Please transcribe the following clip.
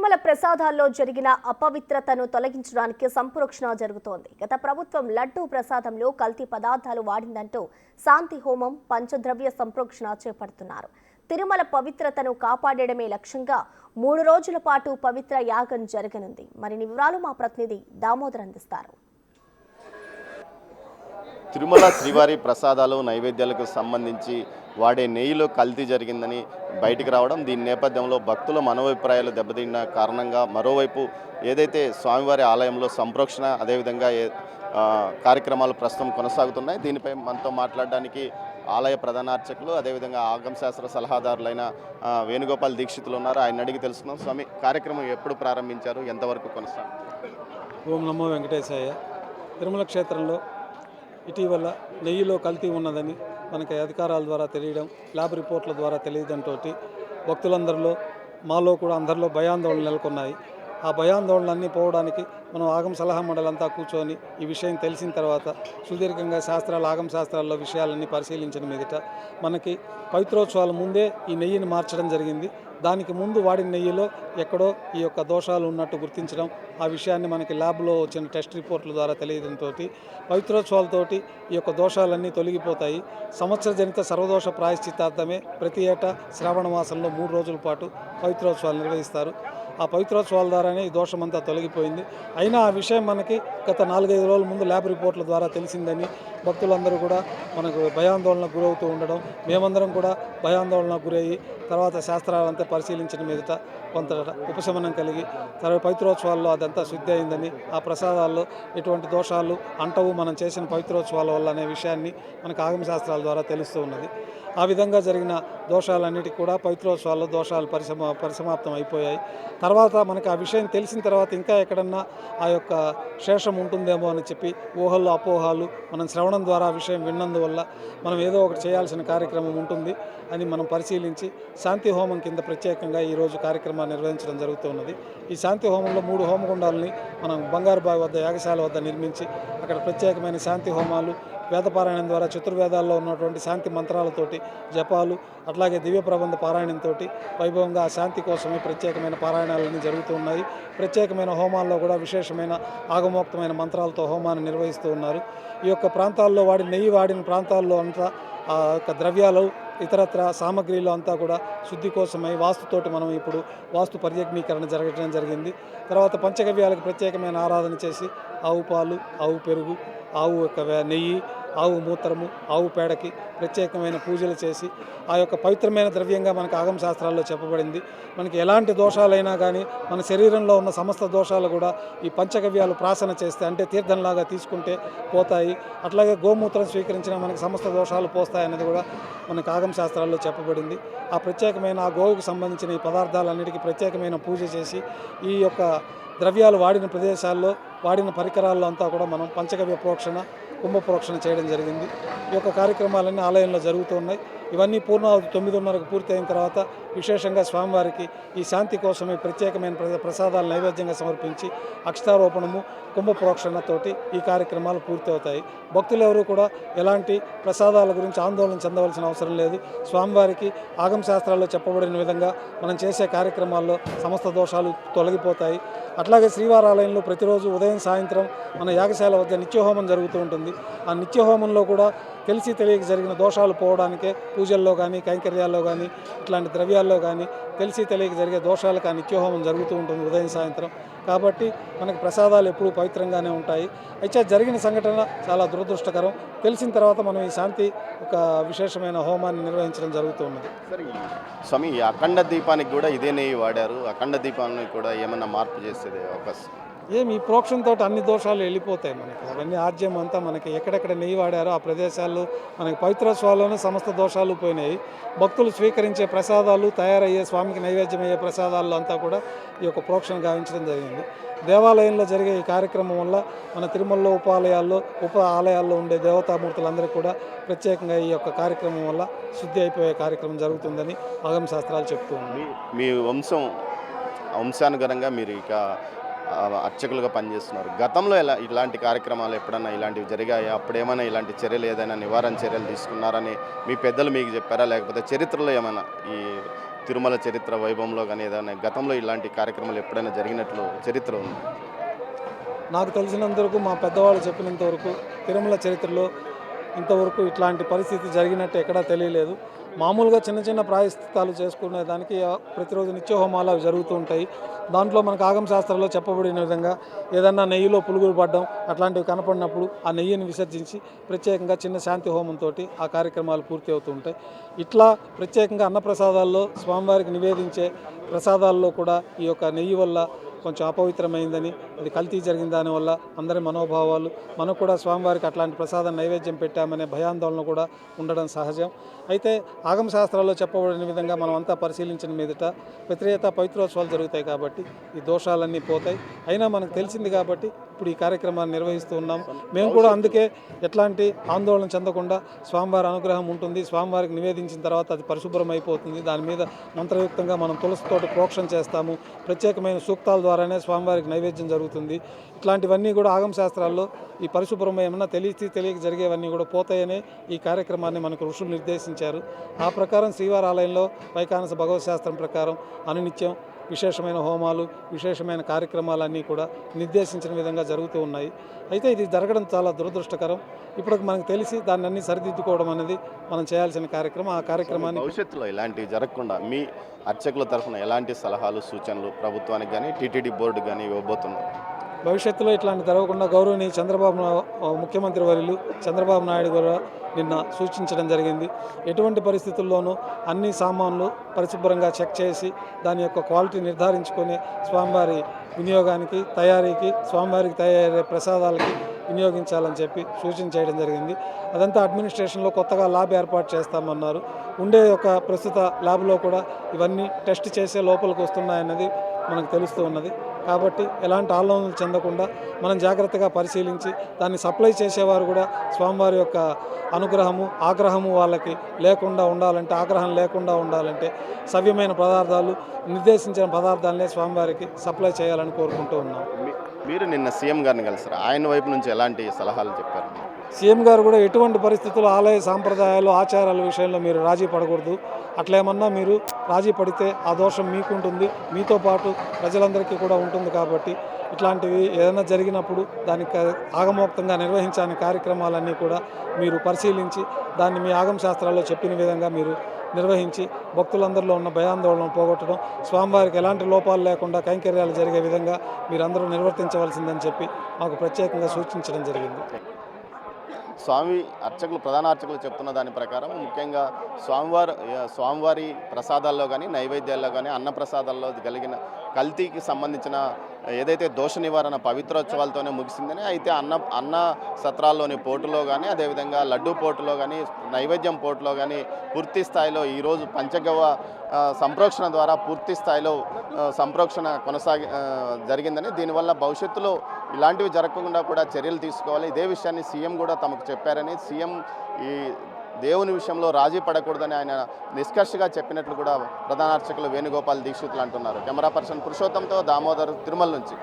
తిరుమల ప్రసాదాల్లో జరిగిన అపవిత్రతను తొలగించడానికి సంప్రోక్షణ జరుగుతోంది. గత ప్రభుత్వం లడ్డూ ప్రసాదంలో కల్తీ పదార్థాలు వాడిందంటూ శాంతి హోమం, పంచద్రవ్య సంప్రోక్షణ చేపడుతున్నారు. తిరుమల పవిత్రతను కాపాడడమే లక్ష్యంగా 3 రోజుల పాటు పవిత్ర యాగం జరగనుంది. మరిన్ని వివరాలు మా ప్రతినిధి దామోదర్ అందిస్తారు. తిరుమల శ్రీవారి ప్రసాదాలు నైవేద్యాలకు సంబంధించి వాడే నెయ్యిలో కల్తీ జరిగిందని బయటికి రావడం, దీని నేపథ్యంలో భక్తుల మనోభిప్రాయాలు దెబ్బతిన్న కారణంగా మరోవైపు ఏదైతే స్వామివారి ఆలయంలో సంప్రోక్షణ అదేవిధంగా కార్యక్రమాలు ప్రస్తుతం కొనసాగుతున్నాయి. దీనిపై మనతో మాట్లాడడానికి ఆలయ ప్రధానార్చకులు అదేవిధంగా ఆగమశాస్త్ర సలహాదారులైన వేణుగోపాల్ దీక్షితులు ఉన్నారు. ఆయన అడిగి తెలుసుకున్నాం. స్వామి, కార్యక్రమం ఎప్పుడు ప్రారంభించారు, ఎంతవరకు కొనసాగుతుంది? ఓం నమో వెంకటేశాయ. తిరుమల క్షేత్రంలో ఇటీవల నెయ్యిలో కల్తీ ఉన్నదని మనకి అధికారాల ద్వారా తెలియడం, ల్యాబ్ రిపోర్ట్ల ద్వారా తెలియడంతో భక్తులందరిలో, మాలో కూడా అందరిలో భయాందోళనలు నెలకొన్నాయి. ఆ భయాందోళనలన్నీ పోవడానికి మనం ఆగమ సలహా మండలంతా కూర్చొని ఈ విషయం తెలిసిన తర్వాత సుదీర్ఘంగా ఆగమ శాస్త్రాల్లో విషయాలన్నీ పరిశీలించిన మీదట మనకి పవిత్రోత్సవాల ముందే ఈ నెయ్యిని మార్చడం జరిగింది. దానికి ముందు వాడిన నెయ్యిలో ఎక్కడో ఈ యొక్క దోషాలు ఉన్నట్టు గుర్తించడం, ఆ విషయాన్ని మనకి ల్యాబ్లో వచ్చిన టెస్ట్ రిపోర్ట్ల ద్వారా తెలియడంతో పవిత్రోత్సవాలతోటి ఈ యొక్క దోషాలన్నీ తొలగిపోతాయి. సంవత్సర జనిత సర్వదోష ప్రాయశ్చిత్తార్థమే ప్రతి ఏటా శ్రావణ మాసంలో 3 రోజుల పాటు పవిత్రోత్సవాలు నిర్వహిస్తారు. ఆ పవిత్రోత్సవాల ద్వారానే ఈ దోషమంతా తొలగిపోయింది. అయినా ఆ విషయం మనకి గత 4-5 రోజుల ముందు ల్యాబ్ రిపోర్ట్ల ద్వారా తెలిసిందని భక్తులందరూ కూడా మనకు భయాందోళనకు గురవుతూ ఉండడం, మేమందరం కూడా భయాందోళనకు గురయ్యి తర్వాత శాస్త్రాలంతా పరిశీలించిన మీదట కొంత ఉపశమనం కలిగి తర్వాత పవిత్రోత్సవాల్లో అదంతా శుద్ధి అయిందని, ఆ ప్రసాదాల్లో ఎటువంటి దోషాలు అంటవు మనం చేసిన పవిత్రోత్సవాల వల్ల అనే విషయాన్ని మనకు ఆగమశాస్త్రాల ద్వారా తెలుస్తూ ఉన్నది. ఆ విధంగా జరిగిన దోషాలన్నిటికీ కూడా పవిత్రోత్సవాల్లో దోషాలు పరిసమాప్తం అయిపోయాయి. తర్వాత మనకు ఆ విషయం తెలిసిన తర్వాత ఇంకా ఎక్కడన్నా ఆ యొక్క శేషం ఉంటుందేమో అని చెప్పి ఊహల్లో అపోహాలు మనం శ్రవణం ద్వారా ఆ విషయం విన్నందువల్ల మనం ఏదో ఒకటి చేయాల్సిన కార్యక్రమం ఉంటుంది అని మనం పరిశీలించి శాంతి హోమం కింద ప్రత్యేకంగా ఈరోజు కార్యక్రమాన్ని నిర్వహించడం జరుగుతున్నది. ఈ శాంతి హోమంలో 3 హోమగుండాలని మనం బంగారుబావి వద్ద యాగశాల వద్ద నిర్మించి అక్కడ ప్రత్యేకమైన శాంతి హోమాలు, వేదపారాయణం ద్వారా చతుర్వేదాల్లో ఉన్నటువంటి శాంతి మంత్రాలతోటి జపాలు, అట్లాగే దివ్య ప్రబంధ పారాయణంతో వైభవంగా ఆ శాంతి కోసమే ప్రత్యేకమైన పారాయణాలన్నీ జరుగుతూ ఉన్నాయి. ప్రత్యేకమైన హోమాల్లో కూడా విశేషమైన ఆగమోక్తమైన మంత్రాలతో హోమాన్ని నిర్వహిస్తూ ఉన్నారు. ఈ యొక్క ప్రాంతాల్లో నెయ్యి వాడిన ప్రాంతాల్లో అంతా ఆ యొక్క ద్రవ్యాలు ఇతరత్ర సామగ్రిలో అంతా కూడా శుద్ధి కోసమై వాస్తుతోటి మనం ఇప్పుడు వాస్తు పర్యగ్నీకరణ జరగడం జరిగింది. తర్వాత పంచగవ్యాలకు ప్రత్యేకమైన ఆరాధన చేసి ఆవు పాలు, ఆవు పెరుగు, ఆవు యొక్క నెయ్యి, ఆవు మూత్రము, ఆవు పేడకి ప్రత్యేకమైన పూజలు చేసి ఆ యొక్క పవిత్రమైన ద్రవ్యంగా మనకు ఆగమ శాస్త్రాల్లో చెప్పబడింది. మనకి ఎలాంటి దోషాలైనా కానీ మన శరీరంలో ఉన్న సమస్త దోషాలు కూడా ఈ పంచగవ్యాలు ప్రాసన చేస్తే, అంటే తీర్థంలాగా తీసుకుంటే పోతాయి. అట్లాగే గోమూత్రం స్వీకరించిన మనకి సమస్త దోషాలు పోస్తాయి అనేది కూడా మనకు ఆగమ శాస్త్రాల్లో చెప్పబడింది. ఆ ప్రత్యేకమైన ఆ గోవుకు సంబంధించిన ఈ పదార్థాలన్నిటికీ ప్రత్యేకమైన పూజ చేసి ఈ యొక్క ద్రవ్యాలు వాడిన ప్రదేశాల్లో, వాడిన పరికరాల్లో అంతా కూడా మనం పంచగవ్య ప్రోక్షణ, కుంభ ప్రోక్షణ చేయడం జరిగింది. ఈ యొక్క కార్యక్రమాలన్నీ ఆలయంలో జరుగుతూ ఉన్నాయి. ఇవన్నీ పూర్ణావతి 9:30కు పూర్తి అయిన తర్వాత విశేషంగా స్వామివారికి ఈ శాంతి కోసమే ప్రత్యేకమైన ప్రసాదాలు నైవేద్యంగా సమర్పించి అక్షతారోపణము, కుంభ ప్రోక్షణతోటి ఈ కార్యక్రమాలు పూర్తి అవుతాయి. భక్తులు ఎవరు కూడా ఎలాంటి ప్రసాదాల గురించి ఆందోళన చెందవలసిన అవసరం లేదు. స్వామివారికి ఆగమ శాస్త్రాల్లో చెప్పబడిన విధంగా మనం చేసే కార్యక్రమాల్లో సమస్త దోషాలు తొలగిపోతాయి. అట్లాగే శ్రీవారాలయంలో ప్రతిరోజు ఉదయం సాయంత్రం మన యాగశాల వద్ద నిత్యహోమం జరుగుతూ ఉంటుంది. ఆ నిత్యహోమంలో కూడా తెలిసి తెలియక జరిగిన దోషాలు పోవడానికే పూజల్లో కానీ, కైంకర్యాల్లో కానీ, ఇట్లాంటి ద్రవ్యాల్లో కానీ తెలిసి తెలియక జరిగే దోషాలకు ఆ నిత్యహోమం జరుగుతూ ఉంటుంది ఉదయం సాయంత్రం. కాబట్టి మనకి ప్రసాదాలు ఎప్పుడూ పవిత్రంగానే ఉంటాయి. అయితే జరిగిన సంఘటన చాలా దురదృష్టకరం. తెలిసిన తర్వాత మనం ఈ శాంతి ఒక విశేషమైన హోమాన్ని నిర్వహించడం జరుగుతూ ఉన్నది. సరే స్వామి, ఈ అఖండ దీపానికి కూడా ఇదే నెయ్యి వాడారు. అఖండ దీపాన్ని కూడా ఏమన్నా మార్పు చేసేది అవకాశం? ఈ ప్రోక్షణతో అన్ని దోషాలు వెళ్ళిపోతాయి. మనకి అవన్నీ ఆర్జ్యం అంతా మనకి ఎక్కడెక్కడ నెయ్యి వాడారో ఆ ప్రదేశాల్లో మనకి పవిత్రోత్సవాల్లోనే సమస్త దోషాలు పోయినాయి. భక్తులు స్వీకరించే ప్రసాదాలు, తయారయ్యే స్వామికి నైవేద్యమయ్యే ప్రసాదాల్లో అంతా కూడా ఈ యొక్క ప్రోక్షణ గావించడం జరిగింది. దేవాలయంలో జరిగే ఈ కార్యక్రమం వల్ల మన తిరుమలలో ఉప ఆలయాల్లో ఉండే దేవతామూర్తులందరికీ కూడా ప్రత్యేకంగా ఈ యొక్క కార్యక్రమం వల్ల శుద్ధి అయిపోయే కార్యక్రమం జరుగుతుందని ఆగమ శాస్త్రాలు చెప్తూ ఉన్నాయి. మీ వంశానుగరంగా మీరు ఇక అర్చకులుగా పనిచేస్తున్నారు. గతంలో ఇలాంటి కార్యక్రమాలు ఎప్పుడన్నా ఇలాంటివి జరిగాయా? అప్పుడేమైనా ఇలాంటి చర్యలు, ఏదైనా నివారణ చర్యలు తీసుకున్నారని మీ పెద్దలు మీకు చెప్పారా? లేకపోతే చరిత్రలో ఏమైనా ఈ తిరుమల చరిత్ర వైభవంలో కానీ ఏదైనా గతంలో ఇలాంటి కార్యక్రమాలు ఎప్పుడైనా జరిగినట్లు చరిత్ర ఉంది? నాకు తెలిసినంత వరకు మా పెద్దవాళ్ళు చెప్పినంత వరకు తిరుమల చరిత్రలో ఇంతవరకు ఇట్లాంటి పరిస్థితి జరిగినట్టు ఎక్కడా తెలియలేదు. మామూలుగా చిన్న చిన్న ప్రాయశ్చిత్తాలు చేసుకునే దానికి ప్రతిరోజు నిత్యహోమాలు అవి జరుగుతూ ఉంటాయి. దాంట్లో మనకు ఆగమ శాస్త్రంలో చెప్పబడిన విధంగా ఏదన్నా నెయ్యిలో పులుగులు పడడం అట్లాంటివి కనపడినప్పుడు ఆ నెయ్యిని విసర్జించి ప్రత్యేకంగా చిన్న శాంతి హోమంతో ఆ కార్యక్రమాలు పూర్తి అవుతూ ఉంటాయి. ఇట్లా ప్రత్యేకంగా అన్నప్రసాదాల్లో స్వామివారికి నివేదించే ప్రసాదాల్లో కూడా ఈ యొక్క నెయ్యి వల్ల కొంచెం అపవిత్రమైందని, అది కల్తీ జరిగిన దానివల్ల అందరి మనోభావాలు, మనకు కూడా స్వామివారికి అట్లాంటి ప్రసాదం నైవేద్యం పెట్టామనే భయాందోళన కూడా ఉండడం సహజం. అయితే ఆగమ శాస్త్రాల్లో చెప్పబడిన విధంగా మనం అంతా పరిశీలించిన మీదట ప్రతిరేత పవిత్రోత్సవాలు జరుగుతాయి కాబట్టి ఈ దోషాలన్నీ పోతాయి. అయినా మనకు తెలిసింది కాబట్టి ఇప్పుడు ఈ కార్యక్రమాన్ని నిర్వహిస్తూ ఉన్నాం. మేము కూడా అందుకే ఎట్లాంటి ఆందోళన చెందకుండా స్వామివారి అనుగ్రహం ఉంటుంది. స్వామివారికి నివేదించిన తర్వాత అది పరిశుభ్రం అయిపోతుంది. దాని మీద మంత్రయుక్తంగా మనం తులసితోటి ప్రోక్షణ చేస్తాము. ప్రత్యేకమైన సూక్తాల ద్వారానే స్వామివారికి నైవేద్యం జరుగుతుంది. ఇట్లాంటివన్నీ కూడా ఆగమ శాస్త్రాల్లో ఈ పరిశుభ్రం ఏమన్నా తెలియక జరిగేవన్నీ కూడా పోతాయనే ఈ కార్యక్రమాన్ని మనకు ఋషులు నిర్దేశించారు. ఆ ప్రకారం శ్రీవారి ఆలయంలో వైఖానస భగవత్ శాస్త్రం ప్రకారం అనునిత్యం విశేషమైన హోమాలు, విశేషమైన కార్యక్రమాలన్నీ కూడా నిర్దేశించిన విధంగా జరుగుతూ ఉన్నాయి. అయితే ఇది జరగడం చాలా దురదృష్టకరం. ఇప్పుడు మనకు తెలిసి దాన్ని అన్ని సరిదిద్దుకోవడం అనేది మనం చేయాల్సిన కార్యక్రమం. ఆ కార్యక్రమాన్ని భవిష్యత్తులో ఇలాంటివి జరగకుండా మీ అర్చకుల తరఫున ఎలాంటి సలహాలు, సూచనలు ప్రభుత్వానికి కానీ టీటీడీ బోర్డు కానీ ఇవ్వబోతున్నారు? భవిష్యత్తులో ఇట్లాంటి జరగకుండా గౌరవనీయ ముఖ్యమంత్రి వర్యులు చంద్రబాబు నాయుడు గారు నిన్న సూచించడం జరిగింది. ఎటువంటి పరిస్థితుల్లోనూ అన్ని సామాన్లు పరిశుభ్రంగా చెక్ చేసి దాని యొక్క క్వాలిటీ నిర్ధారించుకొని స్వామివారి వినియోగానికి, తయారీకి, స్వామివారికి తయారయ్యే ప్రసాదాలకి వినియోగించాలని చెప్పి సూచన చేయడం జరిగింది. అదంతా అడ్మినిస్ట్రేషన్లో కొత్తగా ల్యాబ్ ఏర్పాటు చేస్తామన్నారు. ఉండే ఒక ప్రస్తుత ల్యాబ్లో కూడా ఇవన్నీ టెస్ట్ చేసే లోపలికి వస్తున్నాయన్నది మనకు తెలుస్తూ ఉన్నది. కాబట్టి ఎలాంటి ఆందోళనలు చెందకుండా మనం జాగ్రత్తగా పరిశీలించి దాన్ని సప్లై చేసేవారు కూడా స్వామివారి యొక్క అనుగ్రహము, ఆగ్రహము వాళ్ళకి లేకుండా ఉండాలంటే, ఆగ్రహం లేకుండా ఉండాలంటే సవ్యమైన పదార్థాలు, నిర్దేశించిన పదార్థాలనే స్వామివారికి సప్లై చేయాలని కోరుకుంటూ ఉన్నాం. మీరు నిన్న సీఎం గారిని కలిసారు. ఆయన వైపు నుంచి ఎలాంటి సలహాలు చెప్పారు? సీఎం గారు కూడా ఎటువంటి పరిస్థితుల్లో ఆలయ సాంప్రదాయాలు, ఆచారాల విషయంలో మీరు రాజీ పడకూడదు. అట్లేమన్నా మీరు రాజీ పడితే ఆ దోషం మీకుంటుంది, మీతో పాటు ప్రజలందరికీ కూడా ఉంటుంది. కాబట్టి ఇట్లాంటివి ఏదైనా జరిగినప్పుడు దానికి ఆగమోక్తంగా నిర్వహించాలని కార్యక్రమాలన్నీ కూడా మీరు పరిశీలించి దాన్ని మీ ఆగమ శాస్త్రాల్లో చెప్పిన విధంగా మీరు నిర్వహించి భక్తులందరిలో ఉన్న భయాందోళన పోగొట్టడం, స్వామివారికి ఎలాంటి లోపాలు లేకుండా కైంకర్యాలు జరిగే విధంగా మీరందరూ నిర్వర్తించవలసిందని చెప్పి మాకు ప్రత్యేకంగా సూచించడం జరిగింది. ప్రధాన అర్చకులు చెప్తున్న దాని ప్రకారం ముఖ్యంగా స్వామివారి ప్రసాదాల్లో కానీ, నైవేద్యాల్లో కానీ, అన్న ప్రసాదాల్లో కలిగిన కల్తీకి సంబంధించిన ఏదైతే దోష నివారణ పవిత్రోత్సవాలతోనే ముగిసిందని, అయితే అన్న సత్రాల్లోని పోటులో కానీ, అదేవిధంగా లడ్డూ పోటులో కానీ, నైవేద్యం పోటులో కానీ పూర్తి స్థాయిలో ఈరోజు పంచగవ్వ సంప్రోక్షణ ద్వారా పూర్తి స్థాయిలో సంప్రోక్షణ జరిగిందని, దీనివల్ల భవిష్యత్తులో ఇలాంటివి జరగకుండా కూడా చర్యలు తీసుకోవాలి. ఇదే విషయాన్ని సీఎం కూడా తమకు చెప్పారని, సీఎం ఈ దేవుని విషయంలో రాజీ పడకూడదని ఆయన నిష్కర్షగా చెప్పినట్లు కూడా ప్రధాన అర్చకులు వేణుగోపాల్ దీక్షితులు అంటున్నారు. కెమెరా పర్సన్ పురుషోత్తంతో దామోదర్, తిరుమల నుంచి.